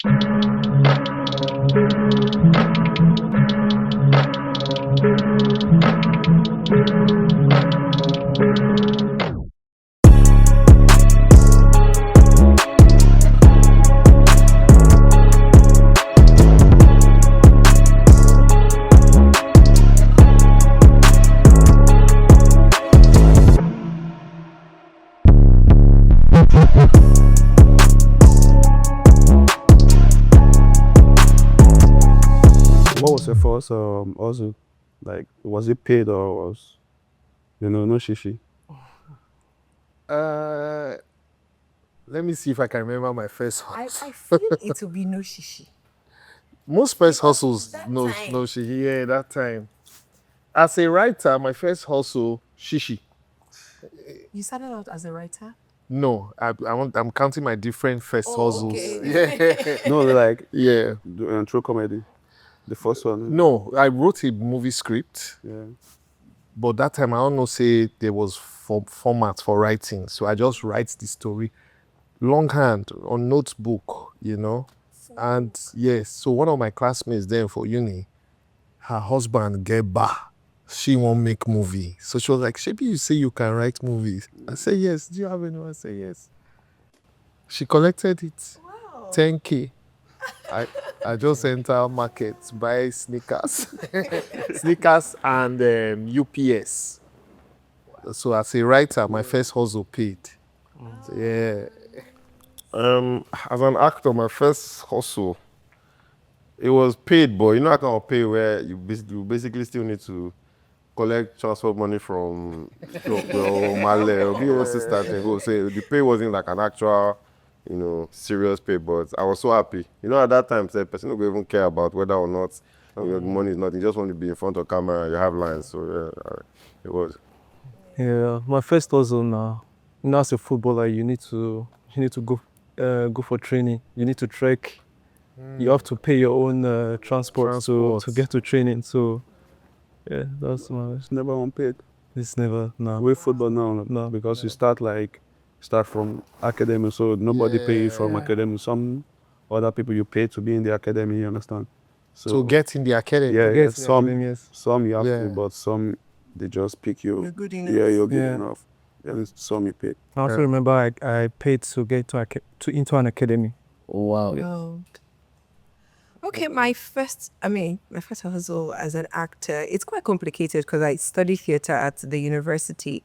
What was your first also? Like, was it paid or was, no shishi? Let me see if I can remember my first I hustle. feel it will be no shishi. Most first hustles, that no time. shishi. Yeah, that time. As a writer, my first hustle, shishi. You started out as a writer? No, I'm counting my different first hustles. Okay. Yeah. No, like Yeah. true comedy. The first one. No, I wrote a movie script, Yeah. but that time I don't know say there was format for writing, so I just write the story longhand on notebook, And yes, so one of my classmates then for uni, her husband get bar. She won't make movie. So she was like, Shebi, you say you can write movies. I say yes. Do you have anyone? I say yes. She collected it. Wow. 10K. I just enter market, buy sneakers. Sneakers and UPS. So as a writer, my first hustle paid. So, yeah. As an actor, my first hustle, it was paid, but you know I can't pay where you basically still need to collect transport money from your Male or BO sister thing. Go say the pay wasn't like an actual, serious pay, but I was so happy. At that time, the person don't even care about whether or not the money is not. You just want to be in front of camera and you have lines. So yeah, it was. Yeah, my first hustle now. As a footballer, you need to go for training. You need to trek. You have to pay your own transport to get to training. So yeah, that's my. It's never unpaid. It's never no. With football now, No. because you start from academy, so nobody pay you from academy. Some other people you pay to be in the academy, you understand? So get in the academy. Yeah, Yes, some you have Yeah. to, but some they just pick you. You're good enough. Yeah, you're good Yeah. enough. Then some you pay. I also remember I paid to get into an academy. Wow. Oh. Okay, my first hustle as an actor, it's quite complicated because I studied theater at the university.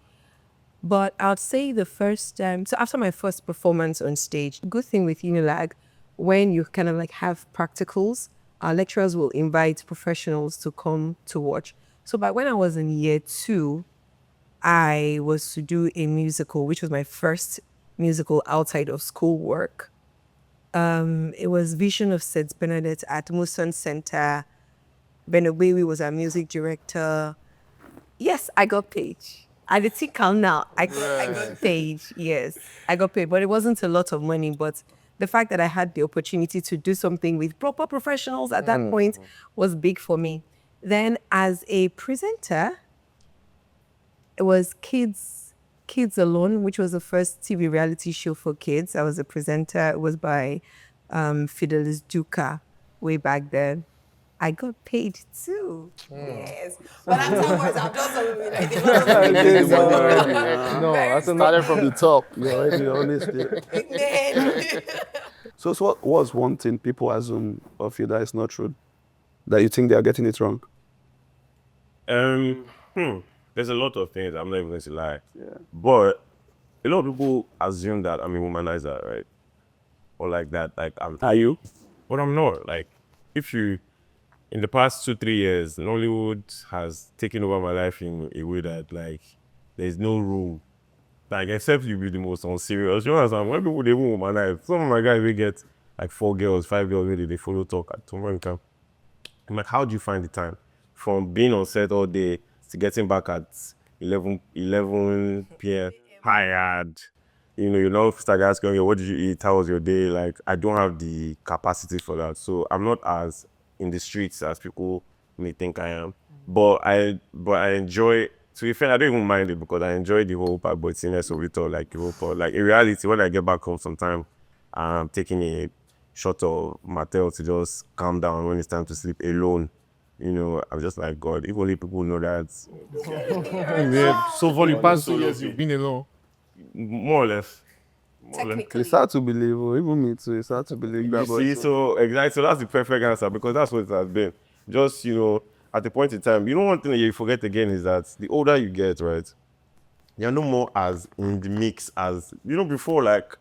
But I'd say the first time, so after my first performance on stage, good thing with Unilag, when you kind of like have practicals, our lecturers will invite professionals to come to watch. So by when I was in year 2, I was to do a musical, which was my first musical outside of schoolwork. It was Vision of St. Bernadette at Muson Center. Benobewi was our music director. Yes, I got paid. I did think now. I got paid. Yes, I got paid, but it wasn't a lot of money. But the fact that I had the opportunity to do something with proper professionals at that point was big for me. Then as a presenter, it was Kids Alone, which was the first TV reality show for kids. I was a presenter. It was by Fidelis Duca way back then. I got paid too. Yes. But afterwards, I've done something like No, that's Started from the top. You're already honest. Yeah. So what was one thing people assume of you that is not true? That you think they are getting it wrong? There's a lot of things. I'm not even going to lie. Yeah. But a lot of people assume that I'm a womanizer, right? Or like that. Like Are you? But I'm not. Like, in the past 2-3 years, Nollywood has taken over my life in a way that, like, there's no room. Like, except you be the most unserious. You understand? When people, they womanize, some of my guys, they get, like, 4 girls, 5 girls, really, they follow talk at tomorrow camp. I'm like, how do you find the time? From being on set all day to getting back at 11 p.m. tired. You know, start asking, okay, what did you eat? How was your day? Like, I don't have the capacity for that. So I'm not as in the streets as people may think I am. But I enjoy, to be fair, I don't even mind it because I enjoy the whole bad boy of it all, like the whole part. Like in reality, when I get back home sometime, I'm taking a short of Mattel to just calm down when it's time to sleep alone. You know, I'm just like, God, if only people know that. So for the past 2 years, you've been alone. More or less. It's hard to believe, even me too. It's hard to believe that. You see, so exactly, so that's the perfect answer because that's what it has been. Just, you know, at a point in time, you know, one thing that you forget again is that the older you get, right, you're no more as in the mix as, you know, before, like,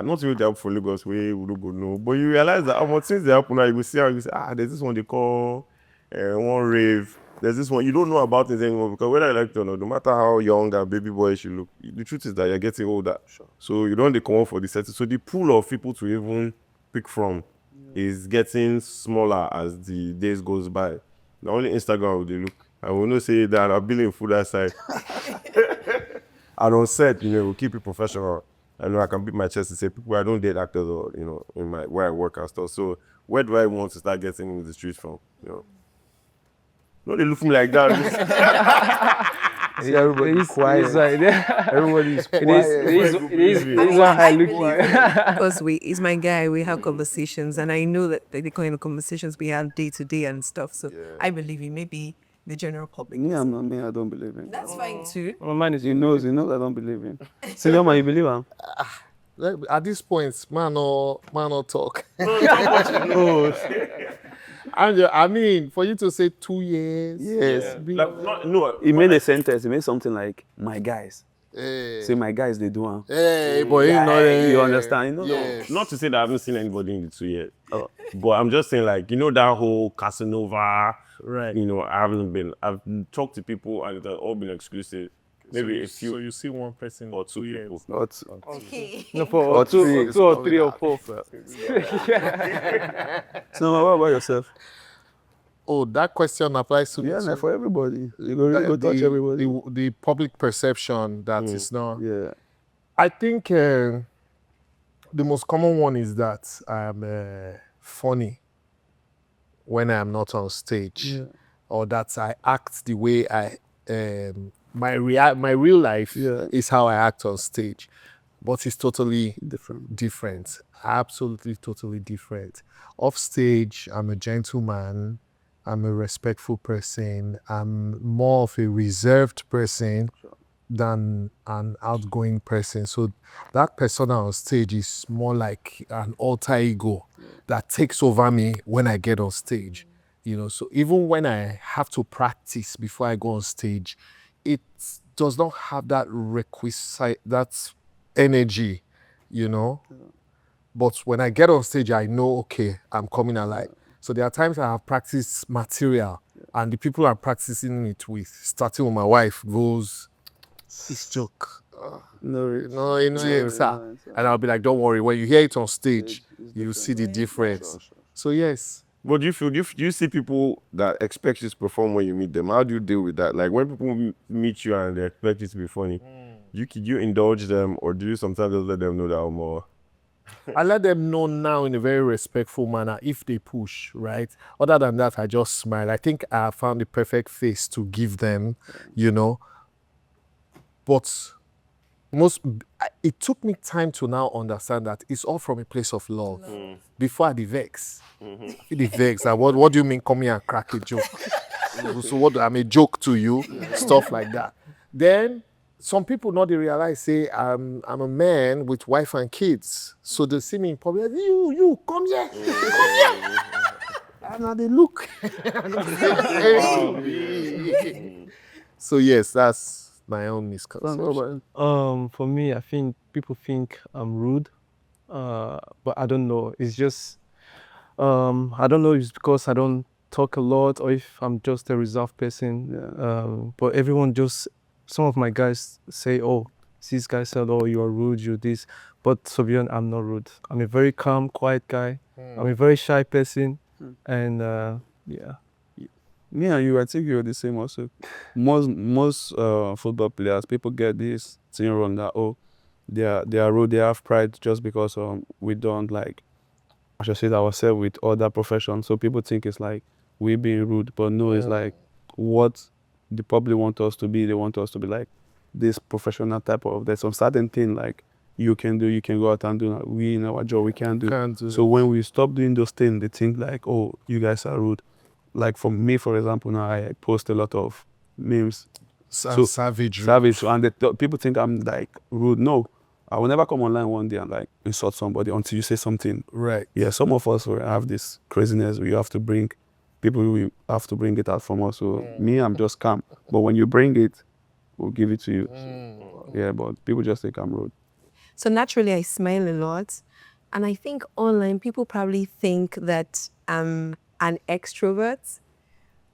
not really help for Lagos, we don't go no, but you realize that how things they happen now, you will see how you say, there's this one they call one rave, there's this one, you don't know about it anymore because whether you like it or not, no matter how young that baby boy should look, the truth is that you're getting older. Sure. So you don't they come out for the setting. So the pool of people to even pick from is getting smaller as the days goes by. Now only Instagram will they look. I will not say that I'm building food outside. And on set, you know, we'll keep it professional. I know I can beat my chest and say, people, I don't date actors or, you know, in my where I work and stuff. So where do I want to start getting into the streets from? You know. No, they look at me like that. See, everybody's quiet. Everybody's quiet. It is one high looking. Because he's my guy, we have conversations, and I know that the kind of conversations we have day to day and stuff. So I believe in maybe the general public. Me, I'm not me. I don't believe in. That's fine too. My mind is He knows I don't believe in. Senior man, you believe him? At this point, man or talk. I mean, for you to say 2 years. Yes. No, He made a sentence. He made something like, "My guys." Hey, Say, "My guys, they do am." hey, boy, you know You understand? You know? Yes. not to say that I haven't seen anybody in the 2 years. But I'm just saying, like, you know, that whole Casanova, right. you know, I've talked to people and they've all been exclusive. Maybe a few So you see one person or two people. Not, No, for Or three. 2 or 3 or 4. so, what about yourself? Oh, that question applies to me. Yeah, too. nah, for everybody. You go really go touch everybody. The public perception that is not. Yeah. I think the most common one is that I'm funny when I'm not on stage, or that I act the way I my real life is how I act on stage, but it's totally different. Absolutely, totally different. Off stage, I'm a gentleman. I'm a respectful person. I'm more of a reserved person than an outgoing person. So that persona on stage is more like an alter ego that takes over me when I get on stage. You know, so even when I have to practice before I go on stage, it does not have that requisite, that energy, you know. But when I get on stage, I know, okay, I'm coming alive. So there are times I have practiced material, and the people I'm practicing it with, starting with my wife, goes, "It's joke." No, sir. And I'll be like, "Don't worry. When you hear it on stage, you'll see the difference." So yes. But do you see people that expect you to perform when you meet them? How do you deal with that? Like when people meet you and they expect you to be funny, you indulge them, or do you sometimes just let them know that I'm more? I let them know now in a very respectful manner if they push, right? Other than that, I just smile. I think I found the perfect face to give them, you know. But it took me time to now understand that it's all from a place of love. Before the vex. The vex. And what do you mean come here and crack a joke? So what, I'm a joke to you? Stuff like that. Then some people not they realize, say, I'm a man with wife and kids. So they see me in public, you, come here. Come here. And now they look. So yes, that's my own misconception. For me, I think people think I'm rude, but I don't know. It's just, I don't know if it's because I don't talk a lot or if I'm just a reserved person. But everyone some of my guys say, "Oh, these guys said, oh, you are rude, you're this." But to be honest, I'm not rude. I'm a very calm, quiet guy. I'm a very shy person, and yeah. Me and you, I think you're the same also. Most football players, people get this thing wrong that, oh, they are rude, they have pride just because we don't like associate ourselves with other professions. So people think it's like we being rude, but no, it's like what the public want us to be. They want us to be like this professional type of. There's some certain thing like you can do, you can go out and do. We in our job, we can't do. Can't do. So when we stop doing those things, they think like, oh, you guys are rude. Like for me, for example, now I post a lot of memes. So Savagery. savage, and people think I'm like rude. No, I will never come online one day and like insult somebody until you say something. Right. Yeah, some of us will have this craziness where you have to bring people, we have to bring it out from us. So me, I'm just calm. But when you bring it, we'll give it to you. So, yeah, but people just think I'm rude. So naturally, I smile a lot. And I think online, people probably think that I'm an extrovert.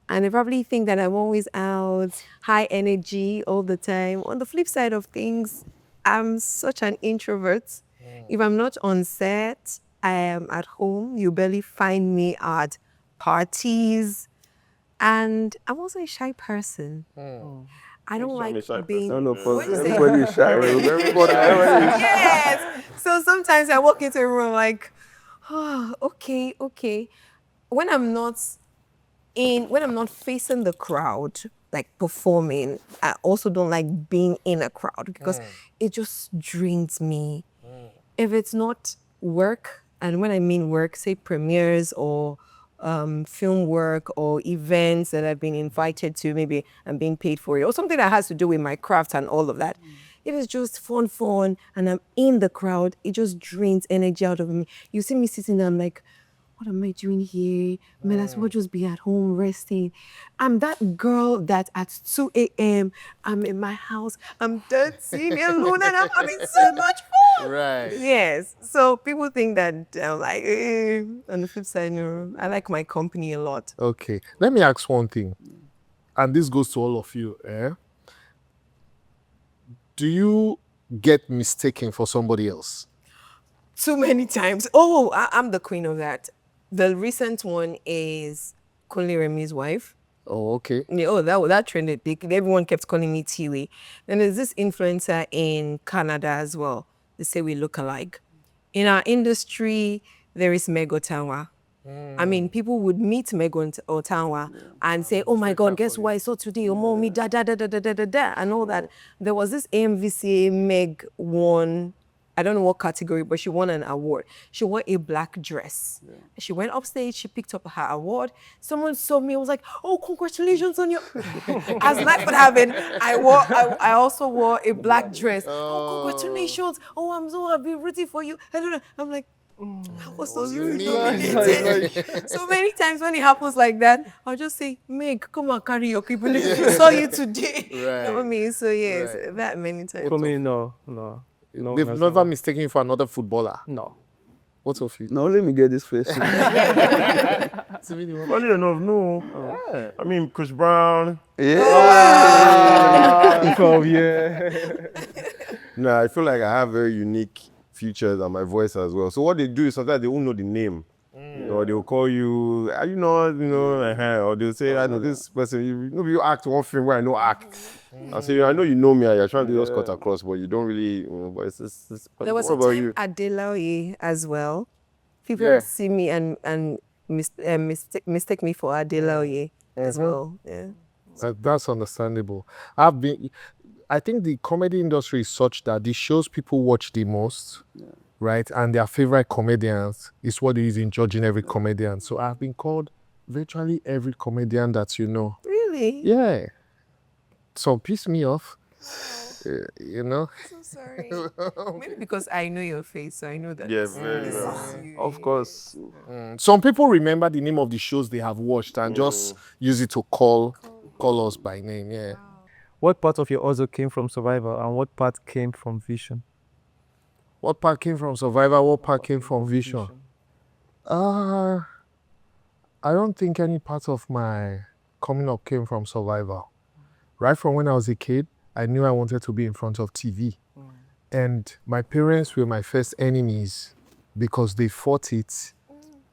And they probably think that I'm always out, high energy all the time. On the flip side of things, I'm such an introvert. If I'm not on set, I am at home. You barely find me at parties. And I'm also a shy person. I don't like being. No, What did you say? everybody is shy. Everybody is shy. Yes. So sometimes I walk into a room like, oh, okay. When I'm not facing the crowd, like performing, I also don't like being in a crowd because it just drains me. If it's not work, and when I mean work, say premieres or film work or events that I've been invited to, maybe I'm being paid for it, or something that has to do with my craft and all of that. If it's just fun, and I'm in the crowd, it just drains energy out of me. You see me sitting there, I'm like, what am I doing here? Man, I as well just be at home resting. I'm that girl that at 2 a.m. I'm in my house, I'm dancing alone and I'm having so much fun. Right. Yes. So people think that I'm like, on the flip side, no, I like my company a lot. Okay. Let me ask one thing. And this goes to all of you. Do you get mistaken for somebody else? Too many times. Oh, I'm the queen of that. The recent one is Rema's wife. Oh, okay. Yeah, oh, that trended. Everyone kept calling me Tiwi. Then there's this influencer in Canada as well. They say we look alike. In our industry, there is Meg Otawa. I mean, people would meet Meg Otawa and say, oh my God, guess what I saw today? Omowumi, da, and all that. There was this AMVCA Meg won, I don't know what category, but she won an award. She wore a black dress. She went upstage, she picked up her award. Someone saw me, I was like, oh, congratulations on your... As life would have it, I also wore a black dress. Oh, congratulations. Oh, I'm so happy, rooting for you. I'm like, I was so humiliated. So many times when it happens like that, I'll just say, Meg, come and carry your people. I saw you today. You know what I mean? So yes, that many times. For me, no. They've that's never not. mistaken you for another footballer. No. What of you? No, let me get this face. Timini, what? Funny enough, no. I mean, Chris Brown. Oh, yeah. Nah, I feel like I have very unique features and my voice as well. So what they do is sometimes they won't know the name. Or they'll call you, are you not, or they'll say, I know this person, you act one film where I know act. I say, I know you know me and you're trying to just cut across, but you don't really, but it's There was what a about time you? at Adelaide as well. People see me and mistake me for Adelaide as well. Yeah. That's understandable. I think the comedy industry is such that the shows people watch the most, right, and their favorite comedians is what it is in judging every comedian. So I've been called virtually every comedian that you know. Really? Yeah. So piss me off, you know. So sorry. Maybe because I know your face, so I know that. Yeah, this very well. is you. Of course. Some people remember the name of the shows they have watched and just use it to call us by name. Yeah. What part of your hustle came from survival and what part came from vision? What part came from survival? What part came from vision? I don't think any part of my coming up came from survival. Right from when I was a kid, I knew I wanted to be in front of TV. And my parents were my first enemies because they fought it.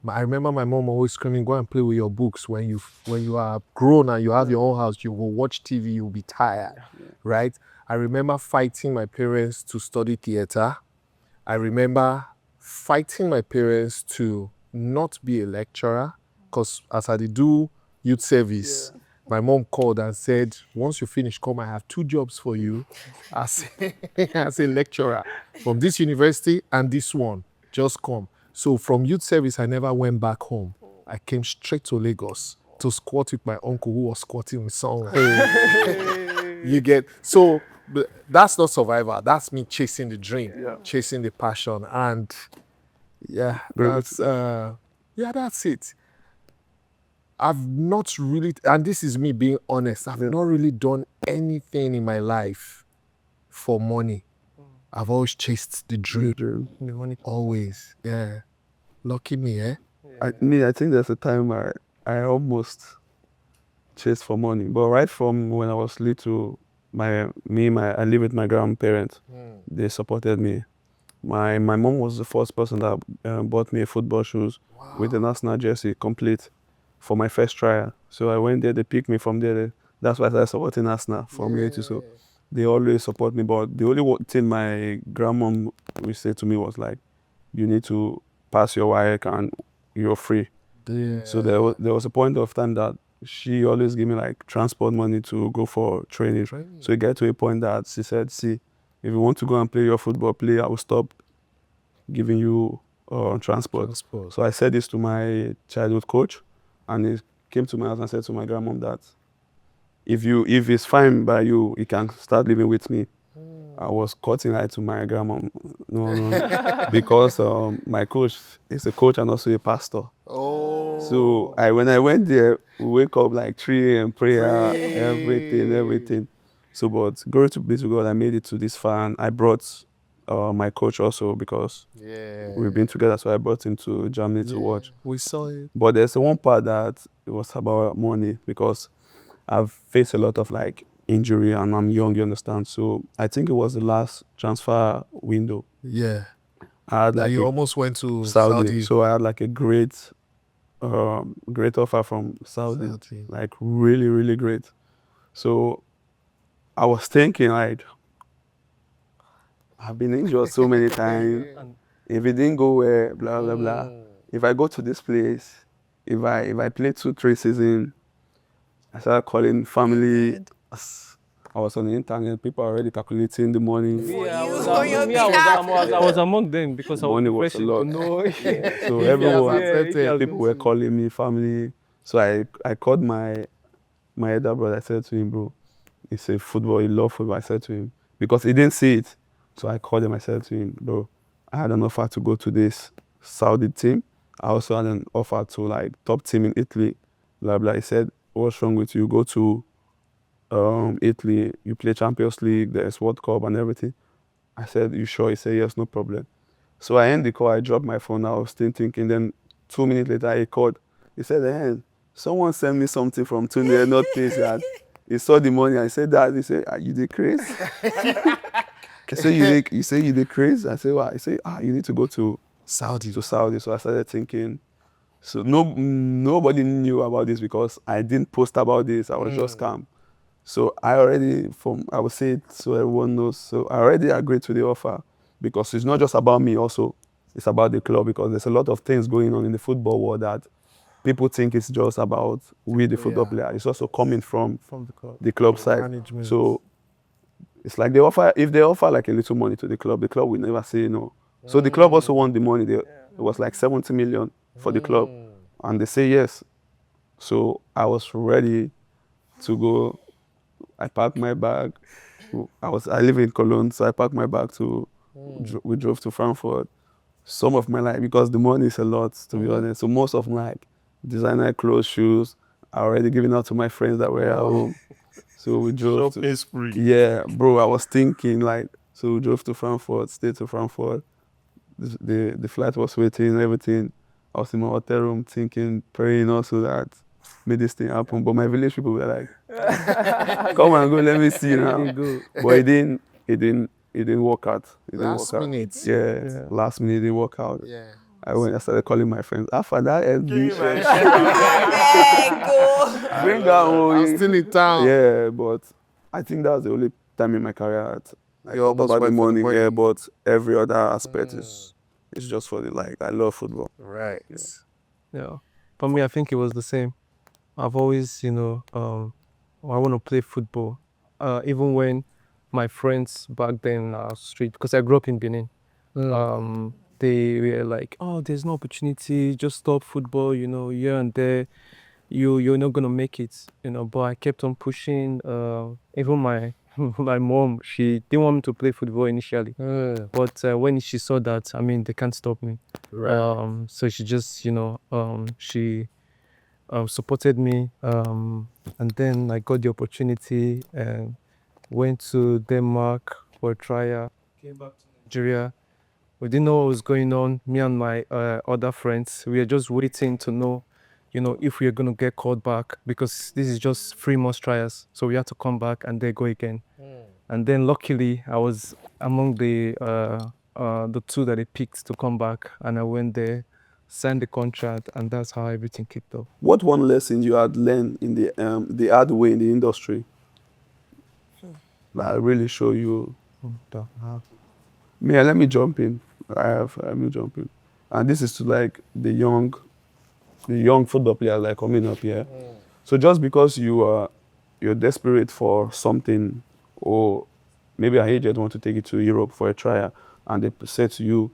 I remember my mom always screaming, go and play with your books. When you are grown and you have your own house, you will watch TV, you'll be tired, right? I remember fighting my parents to study theater. I remember fighting my parents to not be a lecturer because as I do youth service, my mom called and said, once you finish, come, I have 2 jobs for you as, as a lecturer from this university and this one. Just come. So from youth service, I never went back home. I came straight to Lagos to squat with my uncle who was squatting with someone. You get, so that's not survival. That's me chasing the dream, chasing the passion. And yeah, that's it. I've not really, and this is me being honest, I've not really done anything in my life for money. I've always chased the dream. The money. Always. Yeah. Lucky me, eh? I think there's a time I almost chased for money, but right from when I was little, I live with my grandparents. They supported me. My mom was the first person that bought me football shoes with the national jersey complete for my first trial. So I went there, they picked me from there. That's why I started supporting Arsenal from here to so. They always support me, but the only thing my grandmom would say to me was like, you need to pass your WAEC and you're free. Yeah. So there was a point of time that she always give me like transport money to go for training. So it got to a point that she said, see, if you want to go and play your football, I will stop giving you transport. So I said this to my childhood coach, and he came to my house and said to my grandmom that if it's fine by you, you can start living with me. I was cutting right to my grandmom. No. Because my coach is a coach and also a pastor. Oh. So when I went there, we wake up like 3 a.m. prayer, everything. So, but glory to be to God, I made it to this far, and I brought my coach also because we've been together. So I brought him to Germany to watch. We saw it. But there's one part that it was about money because I've faced a lot of like injury and I'm young, you understand. So I think it was the last transfer window. Yeah. I had like you almost went to Saudi. So I had like a great offer from Saudi. Like really, really great. So I was thinking like, I've been injured so many times. If it didn't go well, blah, blah, blah. If I go to this place, if I play 2-3 seasons, I started calling family. I was on the internet, people are already calculating the money. I was among them because I was money was a lot. No. So everyone, people were calling me family. So I called my elder brother. I said to him, bro, he said football, he loved football. I said to him, because he didn't see it. So I called him, I said to him, bro, I had an offer to go to this Saudi team. I also had an offer to like top team in Italy, blah, blah. He said, what's wrong with you? Go to Italy, you play Champions League, there's World Cup and everything. I said, you sure? He said, yes, no problem. So I end the call, I dropped my phone, I was still thinking. Then 2 minutes later, he called. He said, hey, someone sent me something from Tunde, not this, that. He saw the money. I said that. He said, are you the craze? I said, you say you the craze? I said, what? He said, you need to go to Saudi. So I started thinking. So nobody knew about this because I didn't post about this. I was just calm. So I would say it so everyone knows. So I already agreed to the offer because it's not just about me also. It's about the club because there's a lot of things going on in the football world that people think it's just about we, the football player. It's also coming from the club side. Management. So it's like if they offer like a little money to the club will never say no. So the club also want the money. It was like 70 million for the club. And they say yes. So I was ready to go. I packed my bag. I live in Cologne, so I packed my bag we drove to Frankfurt. Some of my life, because the money is a lot, to be honest. So most of my designer clothes, shoes, I already given out to my friends that were at home. So we drove yeah, bro, I was thinking so we drove to Frankfurt, stayed to Frankfurt. The flight was waiting, everything. I was in my hotel room thinking, praying also that made this thing happen. But my village people were like, come and go, let me see now. But it didn't work out. Last minute. Yeah, last minute it didn't work out. Yeah. I started calling my friends. After that, SB. Bring that home. I'm still in town. Yeah, but I think that was the only time in my career that You almost about the went for the money. money. Yeah, but every other aspect is just for I love football. Right. Yeah. For me, I think it was the same. I've always, I want to play football. Even when my friends back then in our street, because I grew up in Benin, they were like, "Oh, there's no opportunity. Just stop football. Here and there. You're not gonna make it. But I kept on pushing. Even my my mom, she didn't want me to play football initially, but when she saw that, I mean, they can't stop me. So she just, she supported me. And then I got the opportunity and went to Denmark for a trial. Came back to Nigeria. We didn't know what was going on. Me and my other friends, we were just waiting to know, if we are going to get called back, because this is just 3 months trials. So we had to come back and then go again. And then luckily, I was among the 2 that they picked to come back, and I went there, signed the contract, and that's how everything kicked off. What one lesson you had learned in the hard way in the industry that really show you? Yeah, let me jump in. Let me jump in. And this is to like the young football players like coming up here. So just because you're desperate for something, or maybe an agent want to take you to Europe for a trial, and they say to you,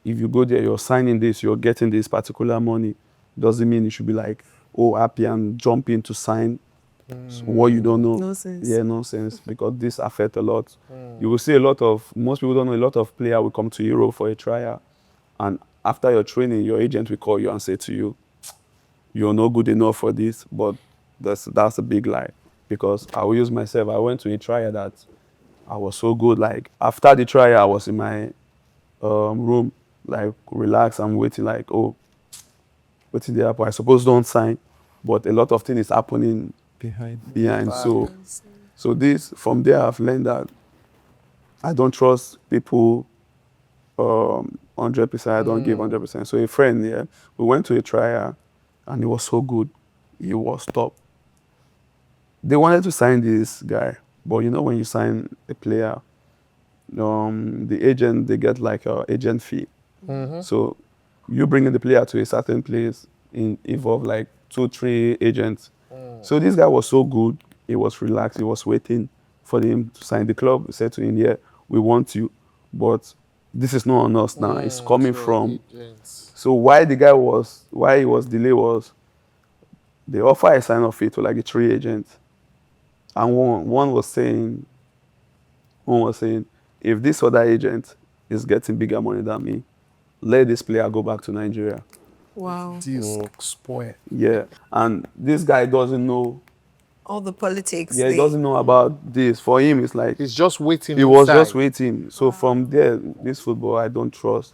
if you go there, you're signing this, you're getting this particular money, doesn't mean you should be like, oh, happy and jump in to sign what you don't know. Nonsense. Yeah, nonsense, because this affects a lot. You will see most people don't know, a lot of players will come to Europe for a trial, and after your training, your agent will call you and say to you, you're not good enough for this. But that's a big lie, because I will use myself. I went to a trial that I was so good. Like after the trial, I was in my room, like relaxed and waiting, like, oh, waiting there. I suppose don't sign, but a lot of things is happening behind. So this, from there, I've learned that I don't trust people 100%. I don't give 100%. So a friend, yeah, we went to a trial, and he was so good. He was top. They wanted to sign this guy, but when you sign a player, the agent, they get like an agent fee. So you bring in the player to a certain place, involve like 2-3 agents. So this guy was so good. He was relaxed. He was waiting for him to sign. The club said to him, yeah, we want you, but this is not on us now. It's coming from. So why he was delayed was they offer a sign-off fee to like the 3 agents. And one was saying, if this other agent is getting bigger money than me, let this player go back to Nigeria. Wow. This spoil. Yeah. And this guy doesn't know. All the politics. Yeah, he doesn't know about this. For him, it's like He's just waiting. he was just waiting. So from there, this football, I don't trust.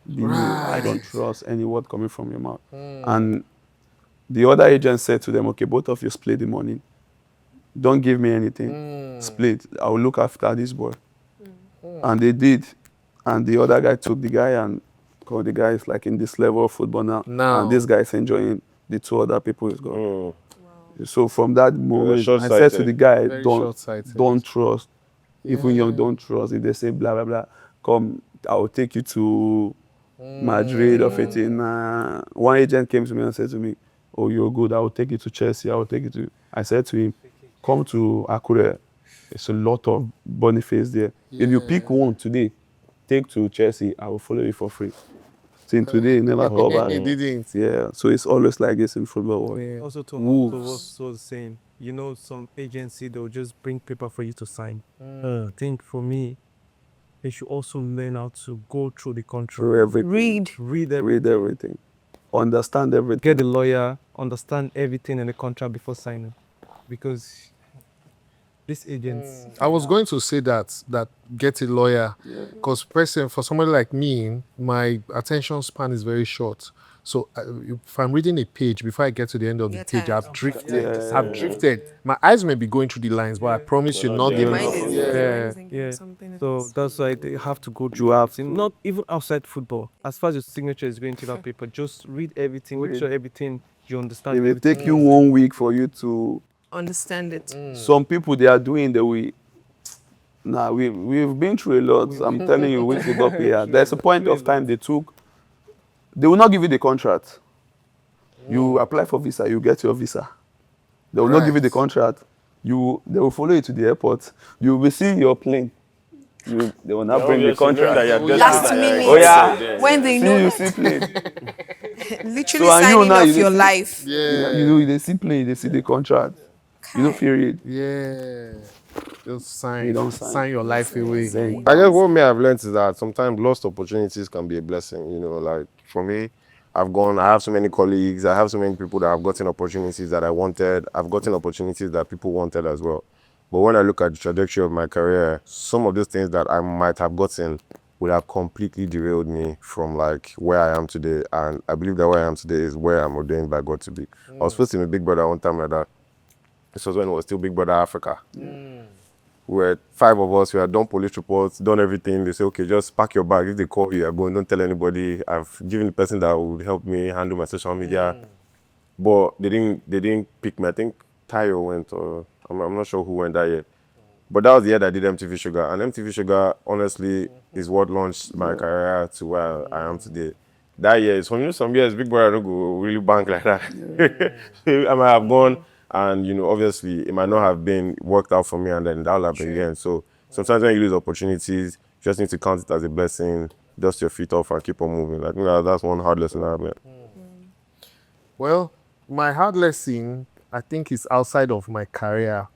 I don't trust any word coming from your mouth. And the other agent said to them, okay, both of you split the money. Don't give me anything. Split. I will look after this boy. And they did. And the other guy took the guy, and the guy is like in this level of football now. And this guy is enjoying. The 2 other people is gone. So from that moment, I said to the guy, don't trust. Even young, don't trust. If they say blah, blah, blah, come, I will take you to Madrid or anything. One agent came to me and said to me, oh, you're good. I will take you to Chelsea. I will take you to. I said to him, come to Akure. There's a lot of Boniface there. If you pick one today, take to Chelsea, I will follow you for free. Since today, he never called back. He didn't. Yeah, so it's always like this in football world. Yeah. Also, to Wolves. was saying, some agency, they'll just bring paper for you to sign. I think for me, they should also learn how to go through the contract. Through everything. Read. Read everything. Understand everything. Get the lawyer, understand everything in the contract before signing. Because these agents... I was going to say that get a lawyer, because for somebody like me, my attention span is very short. So if I'm reading a page, before I get to the end of the page, I've drifted. I've drifted. My eyes may be going through the lines, but I promise you, not the Mind is So that's why they have to go through. Not even outside football. As far as your signature is going to that paper, just read everything. Make sure everything you understand. It may take you 1 week for you to understand it. Some people, they are doing the way. Nah, we've been through a lot. I'm telling you, we football player. There's a point of time they will not give you the contract. You apply for visa, you get your visa. They will not give you the Right. contract. They will follow you to the airport. You will be seeing your plane. They will not bring the Obviously, knowing that contract. you're Oh, just yeah. Last like, minute. Oh yeah, there, When they know, you see plane. literally So and you signing now, off you dey your see- life. Yeah. they see plane, they see the contract. You don't feel it. Yeah. Just sign. You don't sign. Sign your life away. Then I guess what me I've learned is that sometimes lost opportunities can be a blessing. You know, like for me, I have so many colleagues, I have so many people that have gotten opportunities that I wanted. I've gotten opportunities that people wanted as well. But when I look at the trajectory of my career, some of those things that I might have gotten would have completely derailed me from like where I am today. And I believe that where I am today is where I'm ordained by God to be. I was supposed to be a Big Brother one time like that. This was when it was still Big Brother Africa. We were 5 of us, we had done police reports, done everything. They say, okay, just pack your bag. If they call you, you're going, don't tell anybody. I've given the person that would help me handle my social media. But they didn't pick me. I think Tayo went, or I'm not sure who went that year. But that was the year that I did MTV Sugar. And MTV Sugar, honestly, is what launched my career to where I am today. That year, some years, Big Brother don't go really bank like that. I might have gone, and obviously, it might not have been worked out for me, and then that'll happen again. So sometimes when you lose opportunities, you just need to count it as a blessing, dust your feet off, and keep on moving. I think that's one hard lesson I've learned. Well, my hard lesson, I think, is outside of my career.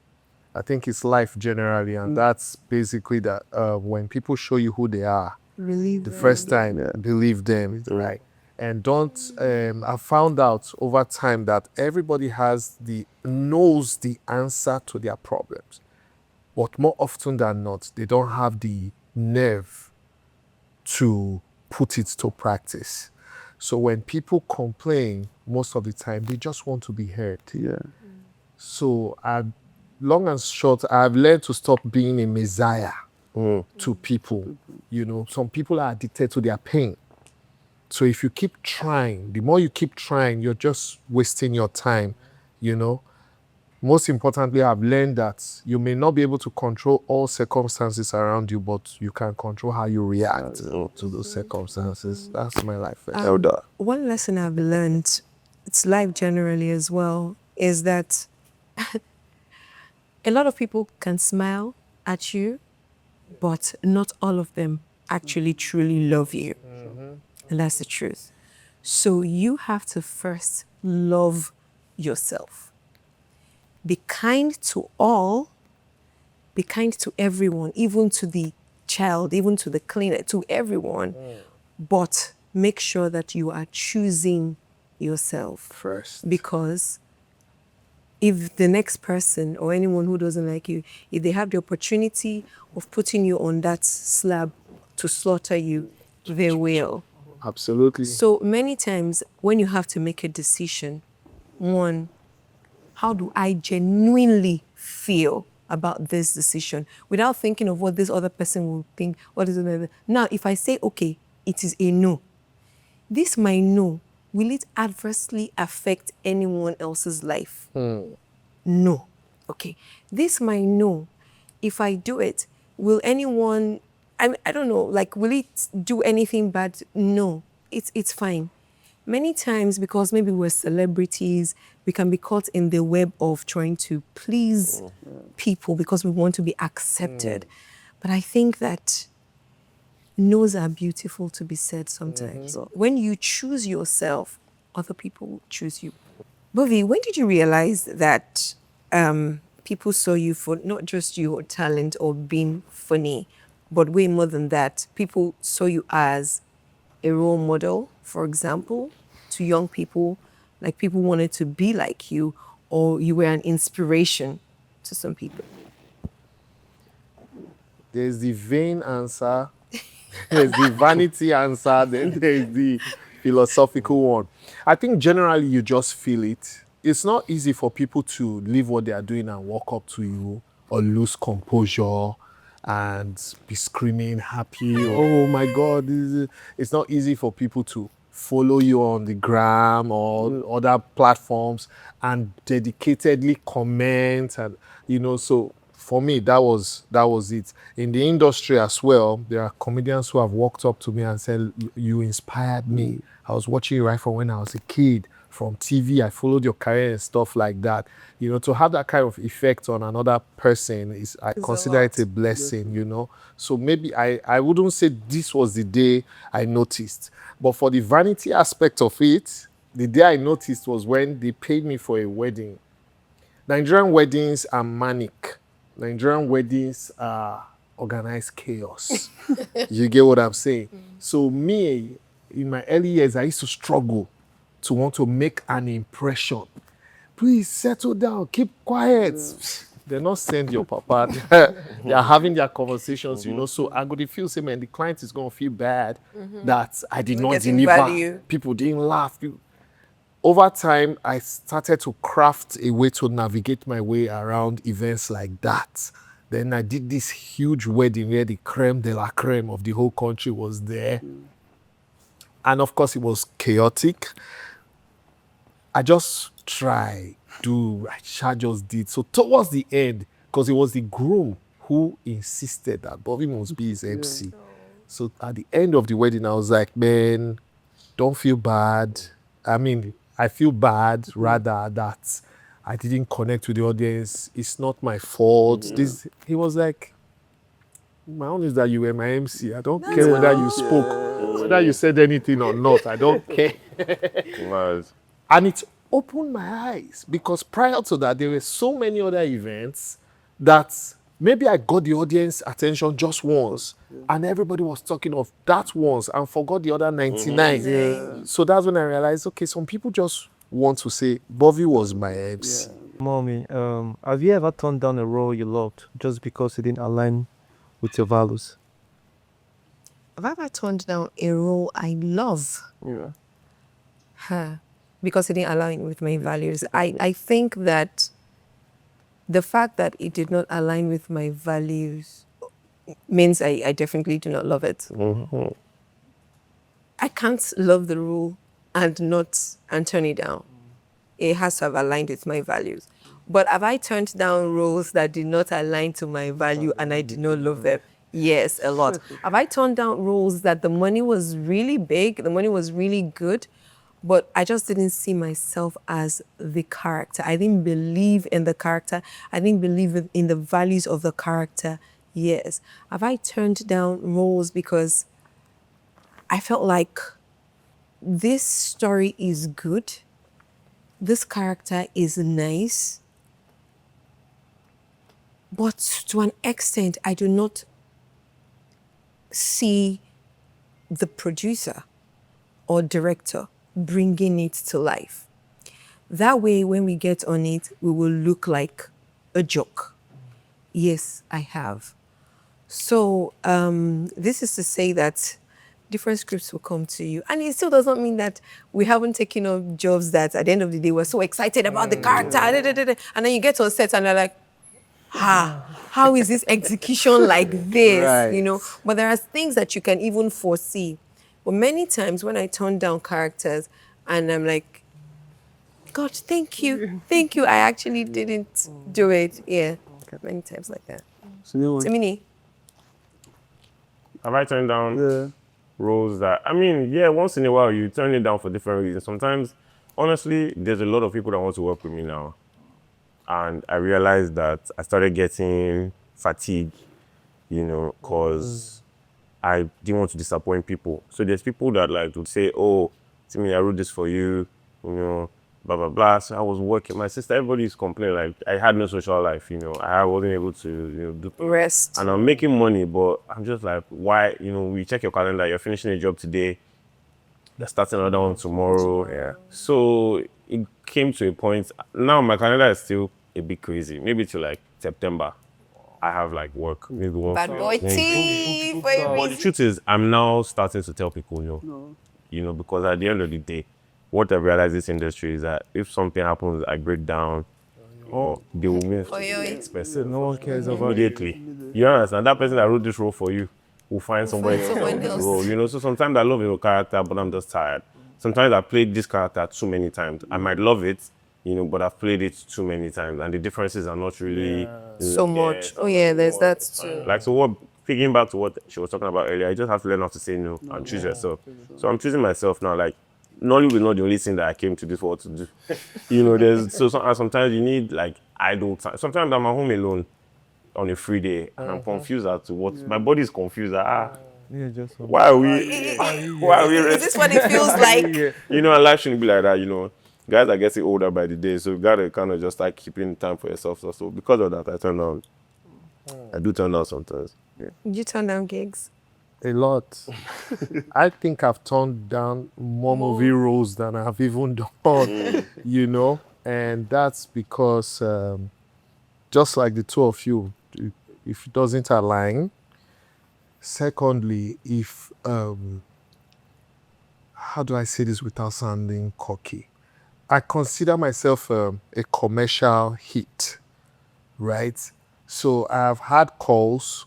I think it's life generally, and that's basically that when people show you who they are, Really, the first time, believe them, right? And don't. I found out over time that everybody knows the answer to their problems, but more often than not, they don't have the nerve to put it to practice. So when people complain, most of the time, they just want to be heard. Yeah. So long and short, I've learned to stop being a messiah to people. Some people are addicted to their pain. So if you keep trying, the more you keep trying, you're just wasting your time. Most importantly, I've learned that you may not be able to control all circumstances around you, but you can control how you react to those circumstances. That's my life. Elder. one lesson I've learned, it's life generally as well, is that a lot of people can smile at you, but not all of them actually truly love you. And that's the truth. So you have to first love yourself. Be kind to all, be kind to everyone, even to the child, even to the cleaner, to everyone. But make sure that you are choosing yourself First. because if the next person or anyone who doesn't like you, if they have the opportunity of putting you on that slab to slaughter you, they will. Absolutely. So many times when you have to make a decision, one, how do I genuinely feel about this decision without thinking of what this other person will think? Now, if I say, okay, it is a no, this my no, will it adversely affect anyone else's life? No. Okay. This my no, if I do it, will anyone, I don't know, like, will it do anything bad? No. It's fine. Many times, because maybe we're celebrities, we can be caught in the web of trying to please people because we want to be accepted. But I think that no's are beautiful to be said sometimes. So when you choose yourself, other people will choose you. Bovi, when did you realize that people saw you for not just your talent or being funny, but way more than that? People saw you as a role model, for example, to young people, like people wanted to be like you, or you were an inspiration to some people? There's the vain answer, there's the vanity answer, then there's the philosophical one. I think generally you just feel it. It's not easy for people to leave what they are doing and walk up to you or lose composure and be screaming happy. Oh my God. It's not easy for people to follow you on the gram or other platforms and dedicatedly comment. And, so for me, that was it. In the industry as well, there are comedians who have walked up to me and said, you inspired me. I was watching you right from when I was a kid. from TV. I followed your career and stuff like that. You know, to have that kind of effect on another person is, I It's a consider it lot. a blessing, you know. So maybe I wouldn't say this was the day I noticed. But for the vanity aspect of it, the day I noticed was when they paid me for a wedding. Nigerian weddings are manic. Nigerian weddings are organized chaos. You get what I'm saying? So me, in my early years, I used to struggle to want to make an impression. Please settle down, keep quiet. They're not send your papa. They are having their conversations, you know. So I'm going to feel same, and the client is going to feel bad that I did not Getting deliver. value. People didn't laugh. Over time, I started to craft a way to navigate my way around events like that. Then I did this huge wedding where the creme de la creme of the whole country was there. And of course, it was chaotic. I just tried, I just did. So towards the end, because it was the groom who insisted that Bovi must be his MC. So at the end of the wedding, I was like, man, don't feel bad. I mean, I feel bad rather that I didn't connect with the audience. It's not my fault. He was like, my own is that you were my MC. I don't care whether you spoke, whether you said anything or not. I don't care. Was And it opened my eyes because prior to that, there were so many other events that maybe I got the audience attention just once and everybody was talking of that once and forgot the other 99. So that's when I realized, okay, some people just want to say, Bovi was my MC. Mommy, have you ever turned down a role you loved just because it didn't align with your values? Have I ever turned down a role I love? Yeah. Because it didn't align with my values. I think that the fact that it did not align with my values means I definitely do not love it. I can't love the role and turn it down. It has to have aligned with my values. But have I turned down roles that did not align to my value and I did not love them? Yes, a lot. Have I turned down roles that the money was really big, the money was really good, but I just didn't see myself as the character. I didn't believe in the character. I didn't believe in the values of the character. Yes. Have I turned down roles because I felt like this story is good, this character is nice, but to an extent, I do not see the producer or director bringing it to life. That way, when we get on it, we will look like a joke. Yes, I have. So this is to say that different scripts will come to you. And it still doesn't mean that we haven't taken up jobs that at the end of the day we're so excited about the character. And then you get on set and they're like, how is this execution like this? Right. You know, but there are things that you can even foresee. But many times when I turn down characters and I'm like, God, thank you. Thank you. I actually didn't do it. Yeah. Many times like that. Timini. have I turned down roles that, I mean, yeah, once in a while you turn it down for different reasons. Sometimes, honestly, there's a lot of people that want to work with me now. And I realized that I started getting fatigued, you know, because I didn't want to disappoint people. So there's people that like would say, oh, Timmy, I wrote this for you, you know, blah, blah, blah. So I was working. My sister, everybody's complaining, like, I had no social life, you know. I wasn't able to, you know, do Rest. and I'm making money, but I'm just like, why? You know, we check your calendar, you're finishing a job today, they're starting another one tomorrow. Yeah. So it came to a point, now my calendar is still a bit crazy. Maybe till like September, I have like work. Maybe one. Bad boy tea for a But the reason. truth is, I'm now starting to tell people, you know, because at the end of the day, what I realize this industry is that if something happens, I break down, or they will miss For you. this person. No one cares about immediately. You understand? That person that wrote this role for you will find somebody else someone to do this else. role. You know, so sometimes I love your character, but I'm just tired. Sometimes I played this character too many times. I might love it, you know, but I've played it too many times, and the differences are not really So much. Oh yeah, there's that too. like, so what, picking back to what she was talking about earlier, you just have to learn how to say no and choose yourself. So I'm choosing myself now. Like, Nollywood is not the only thing that I came to this world to do. You know, there's sometimes you need like idle time. Sometimes I'm at home alone on a free day and I'm confused as to what my body is confused. Yeah, just Why are we why are we Is this what it feels like? You know, and life shouldn't be like that, you know. Guys are getting older by the day, so you gotta kind of just start keeping time for yourself. So because of that, I do turn down sometimes. You turn down gigs? A lot. I think I've turned down more movie roles than I've even done, you know, and that's because just like the two of you, if it doesn't align. Secondly, if how do I say this without sounding cocky? I consider myself a commercial hit, right? So I've had calls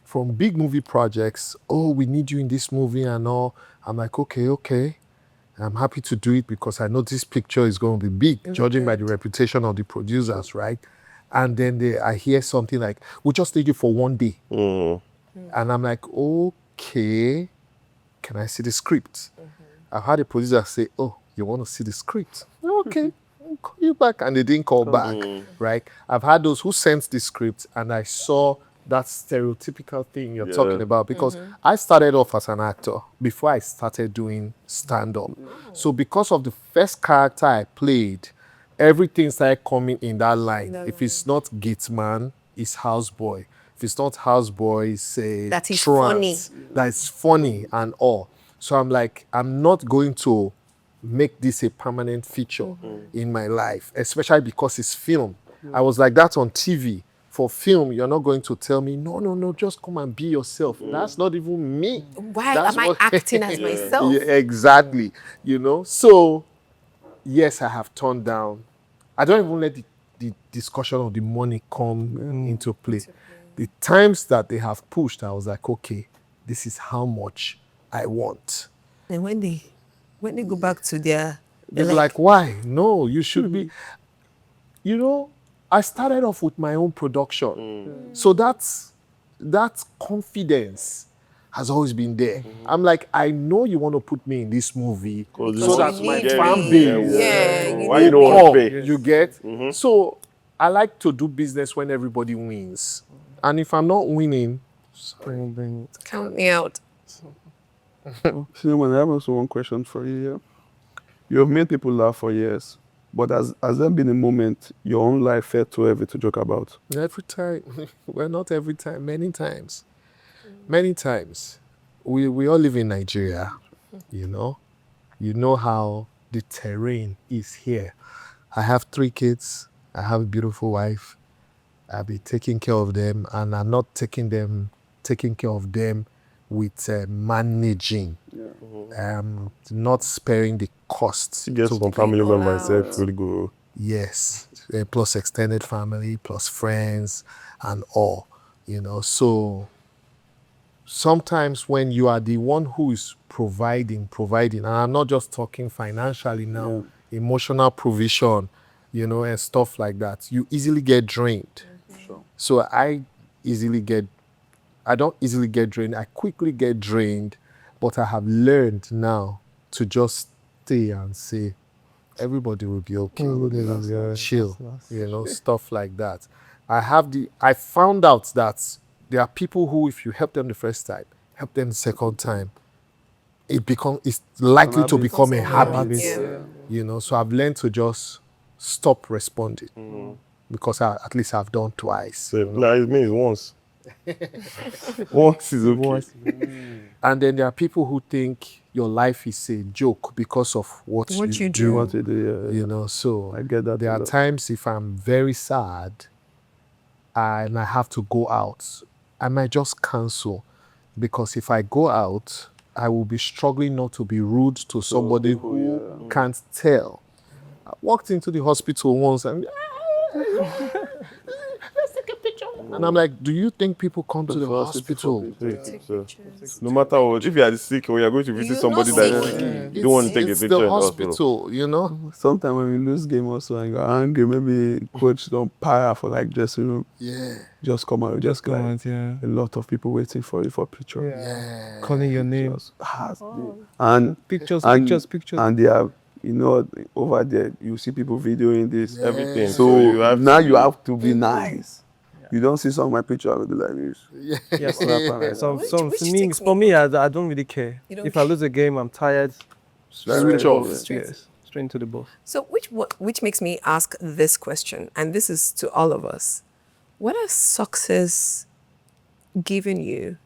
from big movie projects. Oh, we need you in this movie and all. I'm like, okay. I'm happy to do it because I know this picture is going to be big, judging by the reputation of the producers, right? And then I hear something like, we'll just take you for one day. And I'm like, okay, can I see the script? I've had a producer say, oh, you want to see the script? Okay, I'll call you back. And they didn't call back, right? I've had those who sent the script and I saw that stereotypical thing you're talking about because I started off as an actor before I started doing stand-up. So because of the first character I played, everything started coming in that line. If it's not Gateman, it's Houseboy. If it's not Houseboy, it's That is Trance. funny. That's funny and all. So I'm like, I'm not going to make this a permanent feature in my life, especially because it's film. I was like that on TV. For film, you're not going to tell me, no, just come and be yourself. That's not even me. Why That's am I acting as myself? Yeah, exactly. You know, so yes, I have turned down. I don't even let the discussion of the money come into play. The times that they have pushed, I was like, okay, this is how much I want. And when they go back to their, They're like, why? No, you should be. You know, I started off with my own production. So that confidence has always been there. I'm like, I know you want to put me in this movie so that you my need fan me. base Yeah, you Why need you don't me. want to pay? you get? So I like to do business when everybody wins. And if I'm not winning, Count me out. Cinnamon, I have also one question for you. Yeah? You have made people laugh for years, but has there been a moment your own life felt too heavy to joke about? every time, well, not every time, many times. Many times. We all live in Nigeria, you know. You know how the terrain is here. I have 3 kids. I have a beautiful wife. I'll be taking care of them, and I'm not taking care of them with managing. Not sparing the costs. Get some family by myself, really go. Yes, plus extended family, plus friends, and all, you know. So sometimes when you are the one who is providing, and I'm not just talking financially now, emotional provision, you know, and stuff like that, you easily get drained. So I don't easily get drained. I quickly get drained, but I have learned now to just stay and say, everybody will be okay. Chill, you know, stuff like that. I found out that there are people who, if you help them the first time, help them the second time, it's likely to become a habit. You know, so I've learned to just stop responding because at least I've done twice. So it means once. Once is okay. And then there are people who think your life is a joke because of what you do. What you do, You know, so I get that. there are times if I'm very sad and I have to go out, I might just cancel, because if I go out, I will be struggling not to be rude to somebody who can't tell. I walked into the hospital once and let's take a picture. And I'm like, do you think people come to the hospital? So, no matter what, if you are sick or you are going to visit You're somebody not that sick. is sick, you don't want to take a It's picture the in the hospital. hospital, you know? Sometimes when we lose game also and you're angry, maybe coach don't para for like dressing room. Yeah. Just come out, just Come like on, yeah. a lot of people waiting for you for picture. Yeah. Calling your name. Just and Pictures, and, pictures, pictures. and they are, you know, over there you see people videoing this. Everything. So you have now to you have to be nice. You don't see some of my picture, I will be like this. Yeah, Snap and like So, Which- so which for me, takes for me- me, I don't really care. You don't If I lose a game, I'm tired. Switch off. Yes, straight into the ball. So which makes me ask this question, and this is to all of us. What has success given you,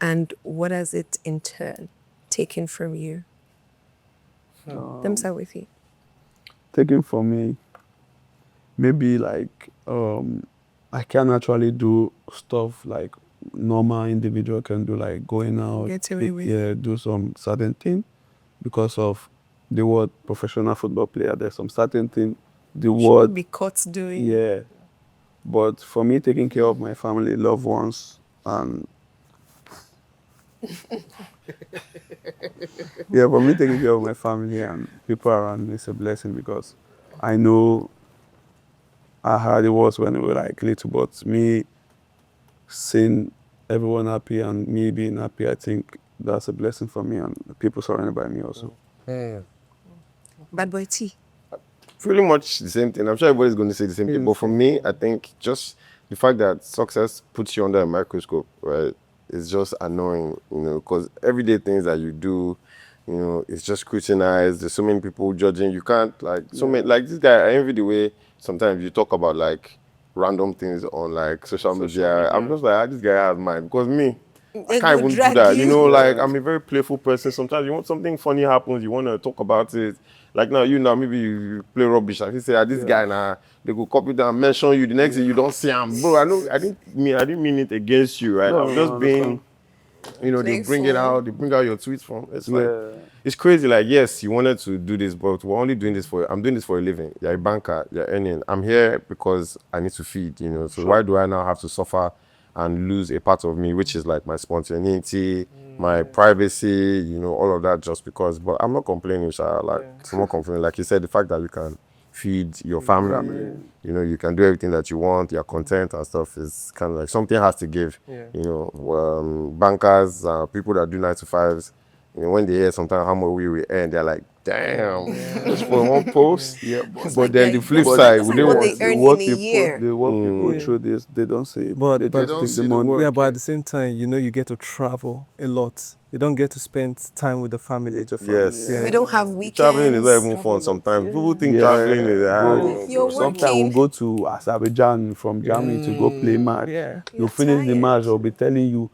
and what has it in turn taken from you? Let me start with you. Taken from me, maybe like I can actually do stuff like normal individual can do, like going out, Get away with. yeah, do some certain thing because of the word professional football player. There's some certain thing the Should word, be caught doing. yeah. But for me, taking care of my family, loved ones, and yeah, for me taking care of my family and people around me is a blessing because I know how it was when we were like little, but me seeing everyone happy and me being happy, I think that's a blessing for me and the people surrounded by me also. Bad boy T. Pretty much the same thing. I'm sure everybody's going to say the same thing. But for me, I think just the fact that success puts you under a microscope, right, is just annoying, you know, because everyday things that you do, you know, it's just scrutinized. There's so many people judging. You can't, like, so many, like this guy, I envy the way sometimes you talk about, like, random things on, like, social media. I'm just like, this guy has mind. Because me, I can't even do that. You know, like, I'm a very playful person. Sometimes you want something funny happens, you want to talk about it. Like now, maybe you play rubbish and you say, this guy now, they go copy that and mention you. The next thing you don't see him. Bro, I didn't mean it against you, right? I'm just being, you know, they bring it out, they bring out your tweets from. It's like, it's crazy. Like, yes, you wanted to do this, but we're only doing this I'm doing this for a living. You're a banker, you're earning. I'm here because I need to feed, you know. So why do I now have to suffer and lose a part of me, which is like my spontaneity, my privacy, you know, all of that just because. But I'm not complaining, Sha. Like, I'm not complaining. Like you said, the fact that you can feed your family, you know, you can do everything that you want, you're content and stuff is kind of like something has to give. You know, bankers, people that do 9 to 5s, you know, when they hear sometimes how much we earn, they're like, damn, just for one post. But then the flip side, we didn't what want they earn what in a year. They walk people through this, they don't say it. But They but just don't take see the the money. work. yeah, but at the same time, you know, you get to travel a lot. You don't get to spend time with the family. Yes. Yeah. We don't have weekends. Traveling is not even fun sometimes. People think traveling is hard. You're Sometimes working. we'll go to Azerbaijan from Germany to go play match. Yeah. You finish the tired. match, they'll be telling you,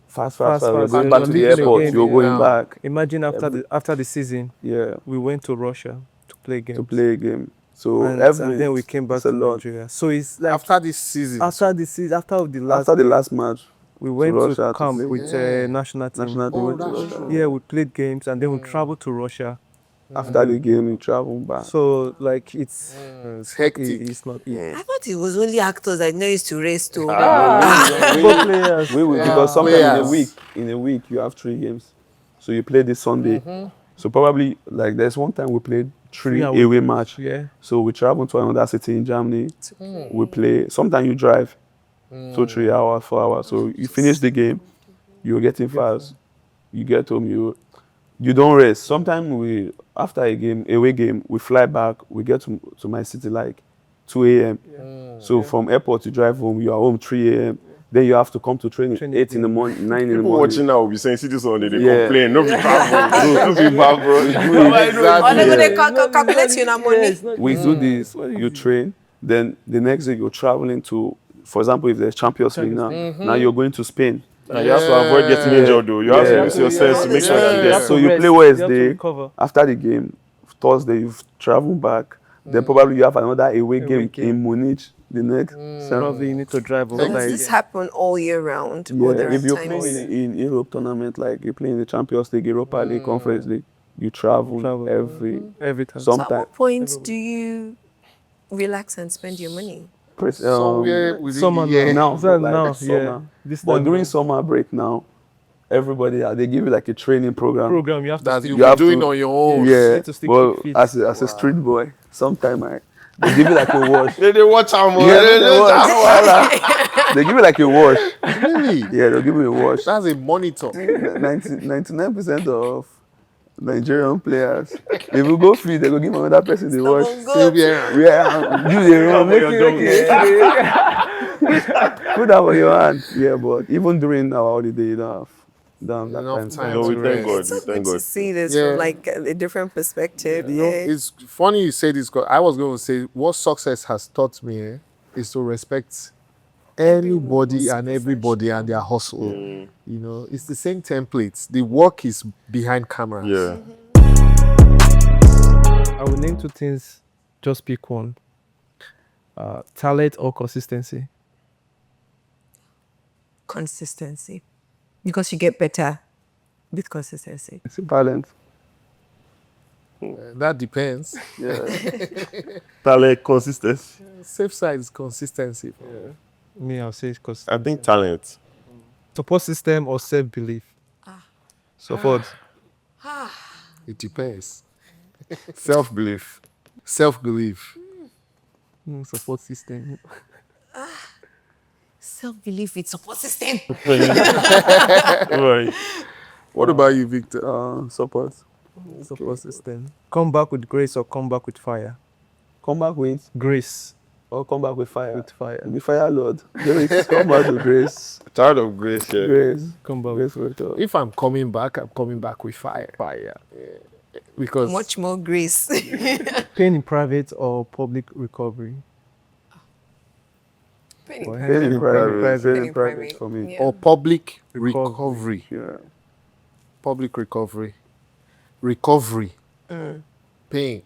fast, Fast, you're fast, going you're back to the leaving airport, again. you're going Yeah. back. Imagine after the season, Yeah, we went to Russia to play games. to play a game. So and then we came back it's a to lot. Nigeria. So it's like After this season, after the season, after the last match, we went Russia to to camp play. with national team. national team went to that's Russia. true. Yeah, we played games and then we traveled to Russia. After the game, we travel back. So like it's hectic. it's not I thought it was only actors that know used to race to. football players. Because sometimes players. in a week, you have 3 games. So you play this Sunday. So probably, like, there's one time we played 3 away match. Yeah. So we travel to another city in Germany. We play. Sometimes you drive. So 3 hours, 4 hours. So you finish the game. You're getting fast. You get home. You don't rest. Sometimes after away game, we fly back. We get to my city like 2 a.m. So from airport you drive home. You are home 3 a.m. Then you have to come to training 8 in the morning, 9 in the People morning. watching now will be saying, see this one, they Yeah. complain. No be bad, bro. No be bad, bro. Or they're going to calculate you now money. We do this when you train. Then the next day you're traveling to, for example, if there's Champions League now, now you're going to Spain. And you have to avoid getting injured, though. You have to use yourself to make sure that you Yeah. get. So you rest. play You have to Wednesday. recover. After the game, Thursday you've traveled back. Then probably you have another away game in Munich the next. Probably you need to drive over. Does this happen all year round? Or there Yeah, if are you times? play in Europe tournament, like you play in the Champions League, Europa League, Conference League, you travel Every time. So at sometimes. what point do you relax and spend your money? Somewhere within summer the year. now, Is that like now? summer. Yeah. This But time, during summer break now, everybody they give you like a training program. you have to That stick you'll You be have doing to- on your own. Yeah, need to stick but with feet. as a street boy, sometime they give you like a wash. They watch out, Yeah, they give you like a wash. Really? Yeah, they'll give you a wash. That's a monitor. 99% of Nigerian players, if you go free, they go give another person the wash. Sylvia. Yeah, you the run, make it. Put that on your hand. Yeah, but even during our holiday, you don't have that Enough time. time. No, we to thank rest. God. It's so We good thank to God. see this Yeah. from like a different perspective. You know, Yeah. it's funny you say this because I was going to say what success has taught me is to respect anybody and everybody and their hustle. You know, it's the same templates. The work is behind cameras. Yeah. I will name two things. Just pick one. Talent or consistency. Consistency. Because you get better with consistency. It's a balance. That depends. Yeah. Talent, consistency. Safe side is consistency. Me, I'll say because I think talent. support system or self-belief. Support. It depends. Self-belief. Self-belief. Support system. Self-belief with support system. Right. What about you, Victor? Support. Support system. Come back with grace or come back with fire. Come back with Grace or come back with fire. with fire. The fire Lord. Grace. Come back with grace. Tired of grace, yeah. Grace. Come back with Grace for God. If I'm coming back with fire. fire. Because Much more grace. Pain in private or public recovery. Penny. Or Pain in private. Pain Penny in private for me. Yeah. or public Recovery. recovery. Yeah. Public recovery. Recovery. Pain.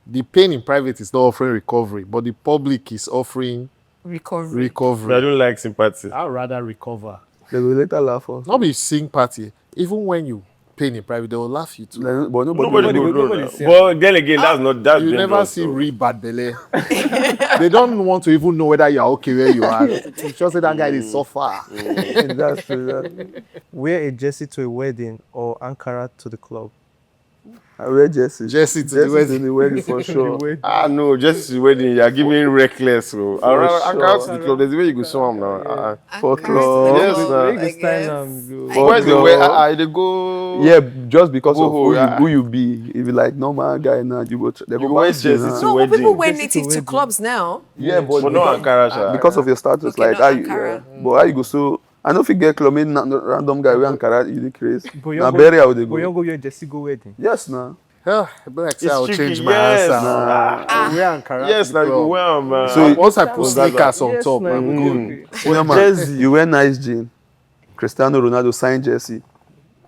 The pain in private is not offering recovery, but the public is offering Recovery. But I recovery. don't like sympathy. I'd rather recover. They will later laugh us. Not be sing party. Even when you pain in private, they will laugh you too. But Nobody nobody go nobody know now. see But then again, that's You never dangerous, see so. real bad belly. They don't want to even know whether you are okay where you are. You just say that guy is so far. That's true. That. Wear a jersey to a wedding or Ankara to the club. I wear Jesse. Jesse to the wedding. to the wedding for sure. Ah no, just wedding. You're giving reckless, bro. I can't sure. the club. There's a way you go show them now. For Anchors club. to the Yes, club, sir. I Make the style guess. and go. I Where's the club. way? They go. Yeah, just because of Whoa, yeah. who you be. If you like normal guy now, you go. They You go go wear bounce you jerseys now. to No, but people wedding. wear Jesse to native to wedding. clubs now. Yeah, but But no Ankara, sha. because of your status, Okay, like not how you, Ankara. but how you go so. I don't forget club. Maybe not random guy wear Ankara. You dey crazy. But Na burial they But you go. go wear jersey go wedding. Yes, now. Black say It's I'll tricky, change my yes. answer. Nah. Wear Ankara Yes, to the like you club. wear man. So- Once I put Oh, that's sneakers on top, Yes, I'm nah, good. go. You know, man, you wear nice jean. Cristiano Ronaldo sign jersey.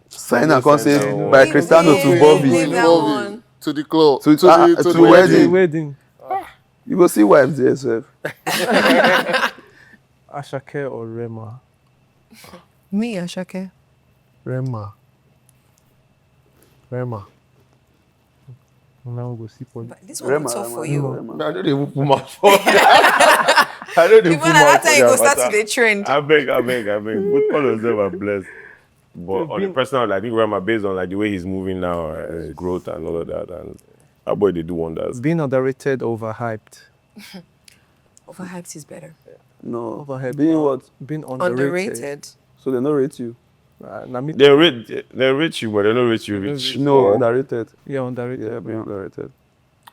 Sign and come say no. by Cristiano to Yeah, Bobby. yeah, that one. To the club. To- To ah, the to To wedding. the wedding. You go see wives there, sir. Ashake or Rema. Me, Ashake. Rema. Now we go see for But this one is tough for you. Rema. I don't even put my phone. I don't even Even put my that time you go start phone. to the trend. I beg. Both all of them are blessed. But on the personal, I think Rema, based on like the way he's moving now, his growth and all of that, and that boy they do wonders. being underrated, overhyped. Overhyped is better. No. Overhyped. Being what? Being underrated. Underrated. So they don't rate you. Nah, me, They rate you, but they don't rate you rich. No, Or- underrated. yeah, underrated. Yeah, be underrated.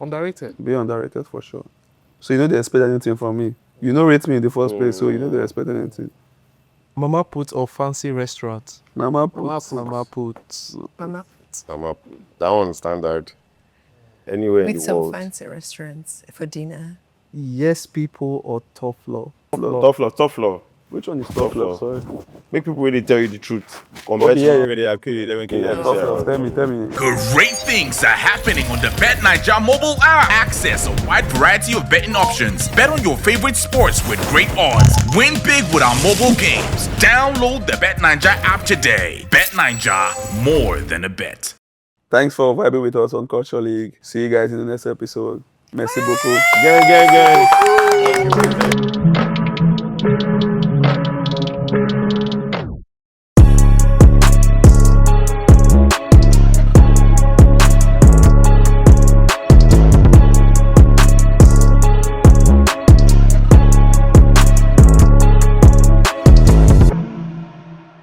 Underrated. Be underrated for sure. So you know they expect anything from me. You know rate me in the first place, so you know they expect anything. Mama put or fancy restaurant. Mama put. Mama put. Mama. I'm up. That one standard. Anywhere in With the some world. fancy restaurants for dinner. Yes people or tough love. Tough love. Which one is Tough tough love. love? Sorry. Make people really tell you the truth. Compared Okay, yeah, to they are killing Tough love. Tell me. Great things are happening on the Bet Naija mobile app. Access a wide variety of betting options. Bet on your favorite sports with great odds. Win big with our mobile games. Download the Bet Naija app today. Bet Naija, more than a bet. Thanks for vibing with us on Culture League. See you guys in the next episode. Merci beaucoup. Gang.